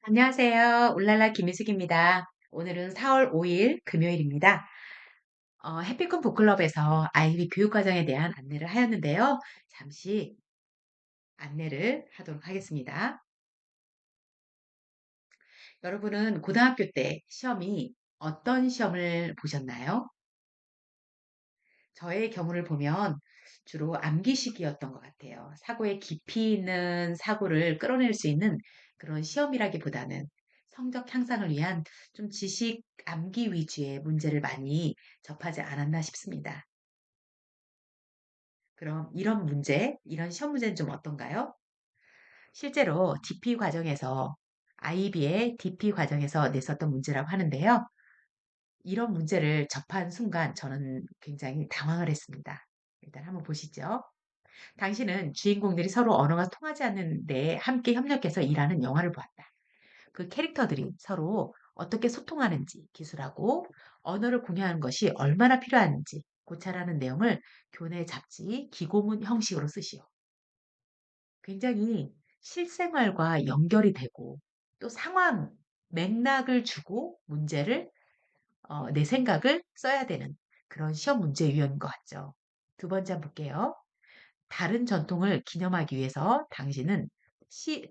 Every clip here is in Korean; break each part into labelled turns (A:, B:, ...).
A: 안녕하세요. 울랄라 김희숙입니다. 오늘은 4월 5일 금요일입니다. 해피꿈 북클럽에서 아이비 교육과정에 대한 안내를 하였는데요. 잠시 안내를 하도록 하겠습니다. 여러분은 고등학교 때 시험이 어떤 시험을 보셨나요? 저의 경우를 보면 주로 암기식이었던 것 같아요. 사고에 깊이 있는 사고를 끌어낼 수 있는 그런 시험이라기보다는 성적 향상을 위한 좀 지식 암기 위주의 문제를 많이 접하지 않았나 싶습니다. 그럼 이런 문제, 이런 시험 문제는 좀 어떤가요? 실제로 DP 과정에서 IB의 DP 과정에서 냈었던 문제라고 하는데요. 이런 문제를 접한 순간 저는 굉장히 당황을 했습니다. 일단 한번 보시죠. 당신은 주인공들이 서로 언어가 통하지 않는데 함께 협력해서 일하는 영화를 보았다. 그 캐릭터들이 서로 어떻게 소통하는지 기술하고 언어를 공유하는 것이 얼마나 필요한지 고찰하는 내용을 교내 잡지 기고문 형식으로 쓰시오. 굉장히 실생활과 연결이 되고 또 상황, 맥락을 주고 문제를 내 생각을 써야 되는 그런 시험 문제 유형인 것 같죠. 두 번째 한번 볼게요. 다른 전통을 기념하기 위해서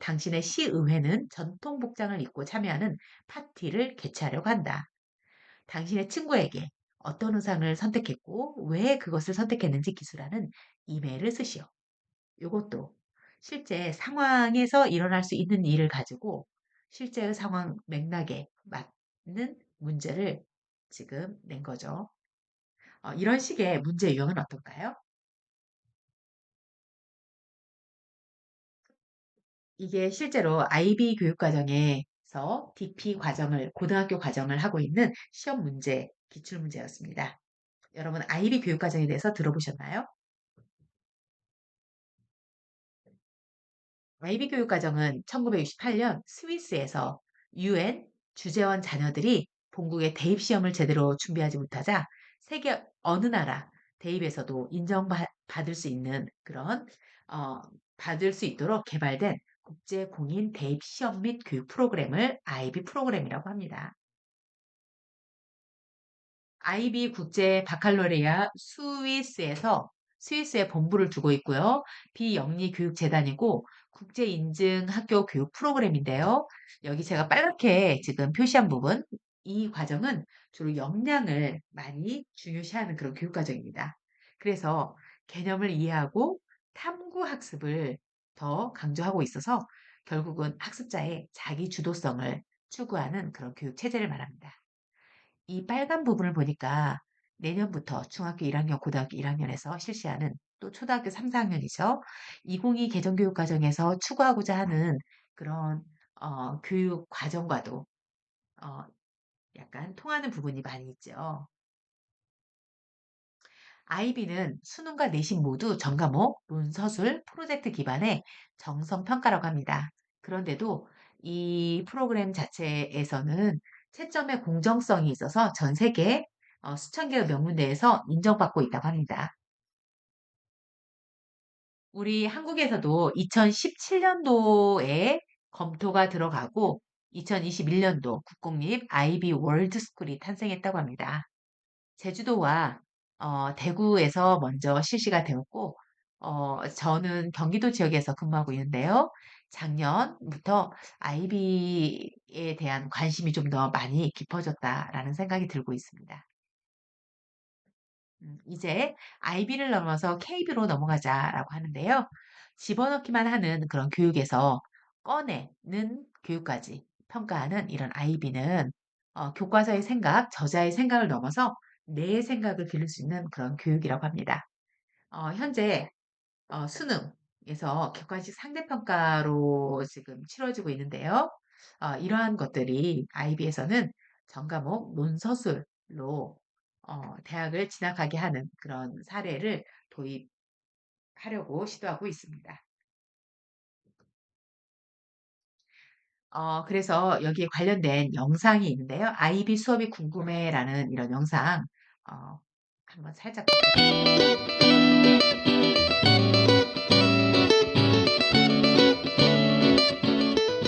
A: 당신의 시의회는 전통 복장을 입고 참여하는 파티를 개최하려고 한다. 당신의 친구에게 어떤 의상을 선택했고 왜 그것을 선택했는지 기술하는 이메일을 쓰시오. 이것도 실제 상황에서 일어날 수 있는 일을 가지고 실제의 상황 맥락에 맞는 문제를 지금 낸 거죠. 이런 식의 문제 유형은 어떨까요? 이게 실제로 IB 교육과정에서 DP 과정을, 고등학교 과정을 하고 있는 시험 문제, 기출 문제였습니다. 여러분, IB 교육과정에 대해서 들어보셨나요? IB 교육과정은 1968년 스위스에서 UN 주재원 자녀들이 본국의 대입 시험을 제대로 준비하지 못하자 세계 어느 나라 대입에서도 인정받을 수 있는 그런 어, 받을 수 있도록 개발된 국제 공인 대입 시험 및 교육 프로그램을 IB 프로그램이라고 합니다. IB 국제 바칼로레아 스위스에 본부를 두고 있고요. 비영리 교육재단이고 국제 인증 학교 교육 프로그램인데요. 여기 제가 빨갛게 지금 표시한 부분, 이 과정은 주로 역량을 많이 중요시하는 그런 교육 과정입니다. 그래서 개념을 이해하고 탐구 학습을 더 강조하고 있어서 결국은 학습자의 자기 주도성을 추구하는 그런 교육 체제를 말합니다. 이 빨간 부분을 보니까 내년부터 중학교 1학년, 고등학교 1학년에서 실시하는 또 초등학교 3, 4학년이죠. 2022 개정교육 과정에서 추구하고자 하는 그런 교육 과정과도 어, 약간 통하는 부분이 많이 있죠. IB는 수능과 내신 모두 전과목, 논서술, 프로젝트 기반의 정성 평가라고 합니다. 그런데도 이 프로그램 자체에서는 채점의 공정성이 있어서 전 세계 수천 개의 명문 대에서 인정받고 있다고 합니다. 우리 한국에서도 2017년도에 검토가 들어가고 2021년도 국공립 IB 월드스쿨이 탄생했다고 합니다. 제주도와 대구에서 먼저 실시가 되었고 저는 경기도 지역에서 근무하고 있는데요. 작년부터 IB에 대한 관심이 좀 더 많이 깊어졌다라는 생각이 들고 있습니다. 이제 IB를 넘어서 KB로 넘어가자라고 하는데요. 집어넣기만 하는 그런 교육에서 꺼내는 교육까지 평가하는 이런 IB는 교과서의 생각, 저자의 생각을 넘어서 내 생각을 기를 수 있는 그런 교육이라고 합니다. 현재 수능에서 객관식 상대평가로 지금 치러지고 있는데요. 이러한 것들이 IB에서는 전과목 논서술로 대학을 진학하게 하는 그런 사례를 도입하려고 시도하고 있습니다. 그래서 여기에 관련된 영상이 있는데요. IB 수업이 궁금해라는 이런 영상 어, 한번 살짝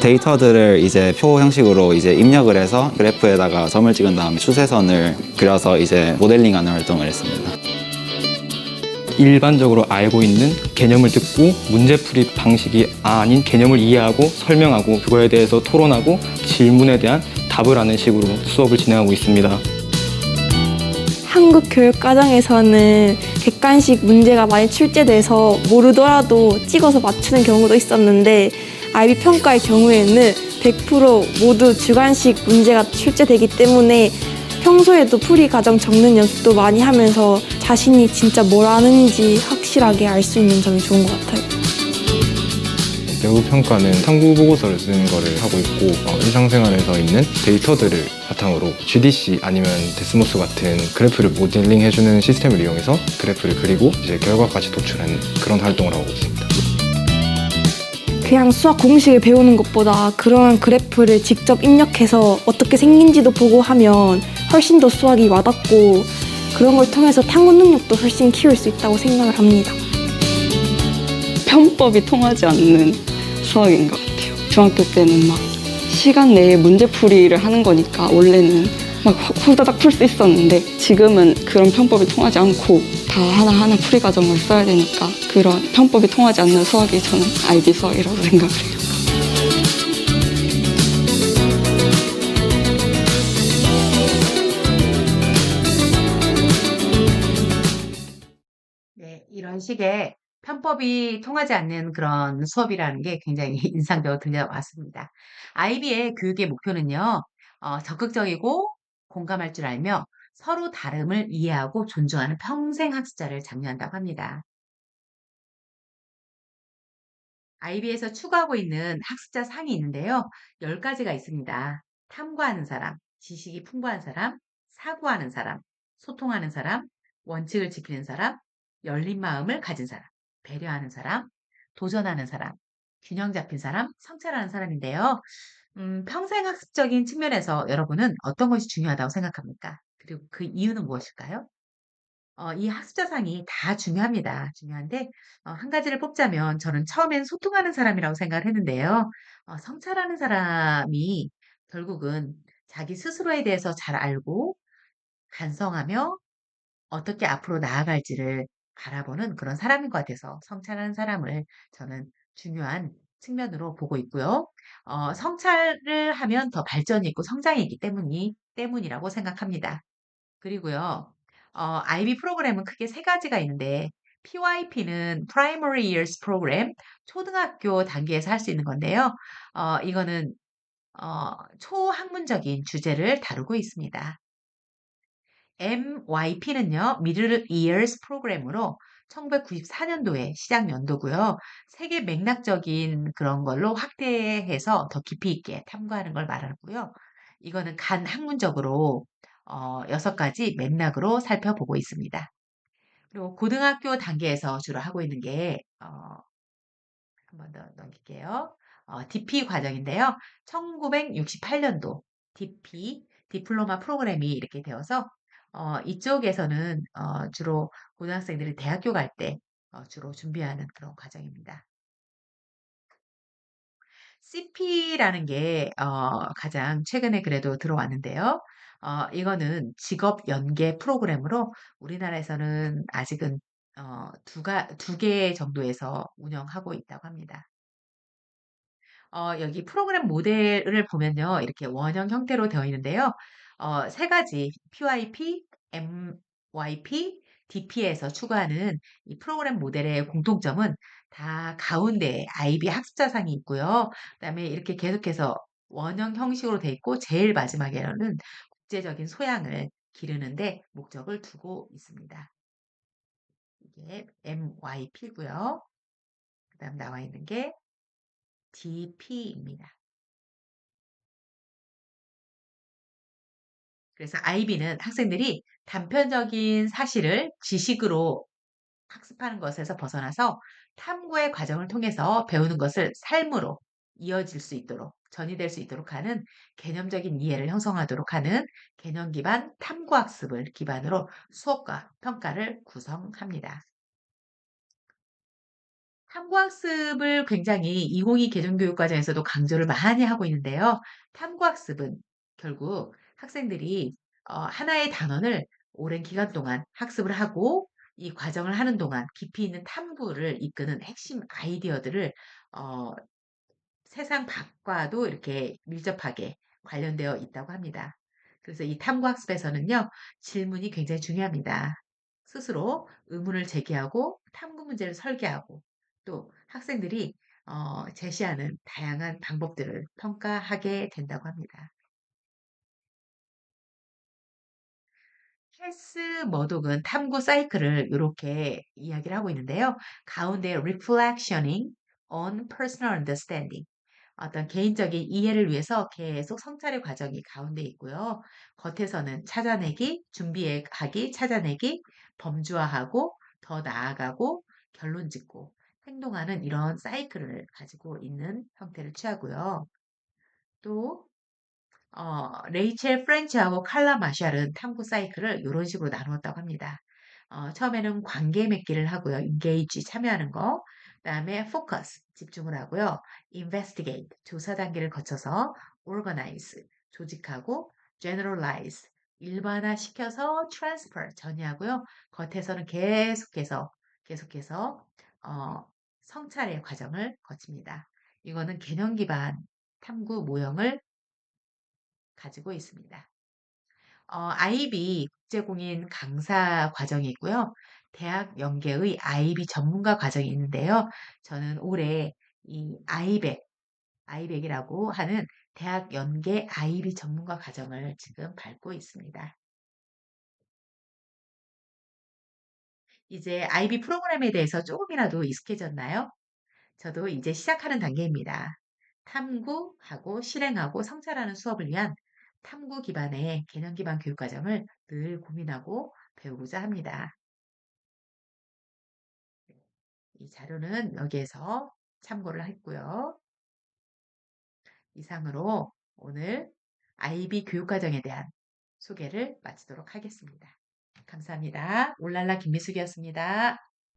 B: 데이터들을 이제 표 형식으로 이제 입력을 해서 그래프에다가 점을 찍은 다음에 추세선을 그려서 이제 모델링하는 활동을 했습니다.
C: 일반적으로 알고 있는 개념을 듣고 문제풀이 방식이 아닌 개념을 이해하고 설명하고 그거에 대해서 토론하고 질문에 대한 답을 하는 식으로 수업을 진행하고 있습니다.
D: 한국 교육 과정에서는 객관식 문제가 많이 출제돼서 모르더라도 찍어서 맞추는 경우도 있었는데 IB 평가의 경우에는 100% 모두 주관식 문제가 출제되기 때문에 평소에도 풀이 과정 적는 연습도 많이 하면서 자신이 진짜 뭘 아는지 확실하게 알 수 있는 점이 좋은 것 같아요.
E: 내부 평가는 탐구 보고서를 쓰는 거를 하고 있고 일상생활에서 있는 데이터들을 바탕으로 GDC 아니면 데스모스 같은 그래프를 모델링 해주는 시스템을 이용해서 그래프를 그리고 이제 결과까지 도출하는 그런 활동을 하고 있습니다.
D: 그냥 수학 공식을 배우는 것보다 그런 그래프를 직접 입력해서 어떻게 생긴지도 보고 하면 훨씬 더 수학이 와닿고 그런 걸 통해서 탐구 능력도 훨씬 키울 수 있다고 생각을 합니다.
F: 편법이 통하지 않는 수학인 것 같아요. 중학교 때는 막 시간 내에 문제풀이를 하는 거니까 원래는 막 후다닥 풀 수 있었는데 지금은 그런 편법이 통하지 않고 다 하나하나 풀이 과정을 써야 되니까 그런 편법이 통하지 않는 수학이 저는 IB 수학이라고 생각을 해요.
A: 네, 이런 식의 편법이 통하지 않는 그런 수업이라는 게 굉장히 인상적으로 들려왔습니다. IB의 교육의 목표는요, 적극적이고 공감할 줄 알며 서로 다름을 이해하고 존중하는 평생 학습자를 장려한다고 합니다. IB에서 추구하고 있는 학습자 상이 있는데요. 10가지가 있습니다. 탐구하는 사람, 지식이 풍부한 사람, 사고하는 사람, 소통하는 사람, 원칙을 지키는 사람, 열린 마음을 가진 사람, 배려하는 사람, 도전하는 사람, 균형 잡힌 사람, 성찰하는 사람인데요. 평생 학습적인 측면에서 여러분은 어떤 것이 중요하다고 생각합니까? 그리고 그 이유는 무엇일까요? 이 학습자상이 다 중요합니다. 중요한데 한 가지를 뽑자면 저는 처음엔 소통하는 사람이라고 생각을 했는데요. 성찰하는 사람이 결국은 자기 스스로에 대해서 잘 알고 반성하며 어떻게 앞으로 나아갈지를 바라보는 그런 사람인 것 같아서 성찰하는 사람을 저는 중요한 측면으로 보고 있고요. 성찰을 하면 더 발전이 있고 성장이 있기 때문이라고 생각합니다. 그리고요. IB 프로그램은 크게 세 가지가 있는데 PYP는 Primary Years Program, 초등학교 단계에서 할 수 있는 건데요. 이거는 초학문적인 주제를 다루고 있습니다. MYP는요, Middle Years 프로그램으로 1994년도에 시작 연도고요. 세계 맥락적인 그런 걸로 확대해서 더 깊이 있게 탐구하는 걸 말하고요. 이거는 간 학문적으로 6가지 맥락으로 살펴보고 있습니다. 그리고 고등학교 단계에서 주로 하고 있는 게 한 번 더 넘길게요. DP 과정인데요. 1968년도 DP, 디플로마 프로그램이 이렇게 되어서 이쪽에서는 주로 고등학생들이 대학교 갈 때 주로 준비하는 그런 과정입니다. CP라는 게 가장 최근에 그래도 들어왔는데요. 이거는 직업 연계 프로그램으로 우리나라에서는 아직은 두 개 정도에서 운영하고 있다고 합니다. 여기 프로그램 모델을 보면요. 이렇게 원형 형태로 되어 있는데요. 세 가지 PYP, MYP, DP에서 추구하는 이 프로그램 모델의 공통점은 다 가운데에 IB 학습자상이 있고요. 그다음에 이렇게 계속해서 원형 형식으로 돼 있고 제일 마지막에는 국제적인 소양을 기르는데 목적을 두고 있습니다. 이게 MYP고요. 그다음 나와 있는 게 DP입니다. 그래서 IB는 학생들이 단편적인 사실을 지식으로 학습하는 것에서 벗어나서 탐구의 과정을 통해서 배우는 것을 삶으로 이어질 수 있도록 전이될 수 있도록 하는 개념적인 이해를 형성하도록 하는 개념 기반 탐구 학습을 기반으로 수업과 평가를 구성합니다. 탐구학습을 굉장히 2022 개정교육과정에서도 강조를 많이 하고 있는데요. 탐구학습은 결국 학생들이 하나의 단원을 오랜 기간 동안 학습을 하고 이 과정을 하는 동안 깊이 있는 탐구를 이끄는 핵심 아이디어들을 어, 세상 밖과도 이렇게 밀접하게 관련되어 있다고 합니다. 그래서 이 탐구학습에서는요, 질문이 굉장히 중요합니다. 스스로 의문을 제기하고 탐구 문제를 설계하고 또 학생들이 제시하는 다양한 방법들을 평가하게 된다고 합니다. 헬스 머독은 탐구 사이클을 이렇게 이야기를 하고 있는데요. 가운데 reflectioning on personal understanding 어떤 개인적인 이해를 위해서 계속 성찰의 과정이 가운데 있고요. 겉에서는 찾아내기, 준비하기, 찾아내기, 범주화하고 더 나아가고 결론 짓고 행동하는 이런 사이클을 가지고 있는 형태를 취하고요. 또 레이첼 프렌치하고 칼라 마샬은 탐구 사이클을 이런 식으로 나누었다고 합니다. 처음에는 관계 맺기를 하고요. engage 참여하는 거. 그다음에 focus 집중을 하고요. investigate 조사 단계를 거쳐서 organize 조직하고 generalize 일반화시켜서 transfer 전이하고요. 겉에서는 계속해서 성찰의 과정을 거칩니다. 이거는 개념 기반 탐구 모형을 가지고 있습니다. IB 국제공인 강사 과정이 있고요. 대학 연계의 IB 전문가 과정이 있는데요. 저는 올해 이 아이백이라고 하는 대학 연계 IB 전문가 과정을 지금 밟고 있습니다. 이제 IB 프로그램에 대해서 조금이라도 익숙해졌나요? 저도 이제 시작하는 단계입니다. 탐구하고 실행하고 성찰하는 수업을 위한 탐구 기반의 개념 기반 교육 과정을 늘 고민하고 배우고자 합니다. 이 자료는 여기에서 참고를 했고요. 이상으로 오늘 IB 교육 과정에 대한 소개를 마치도록 하겠습니다. 감사합니다. 올랄라 김미숙이었습니다.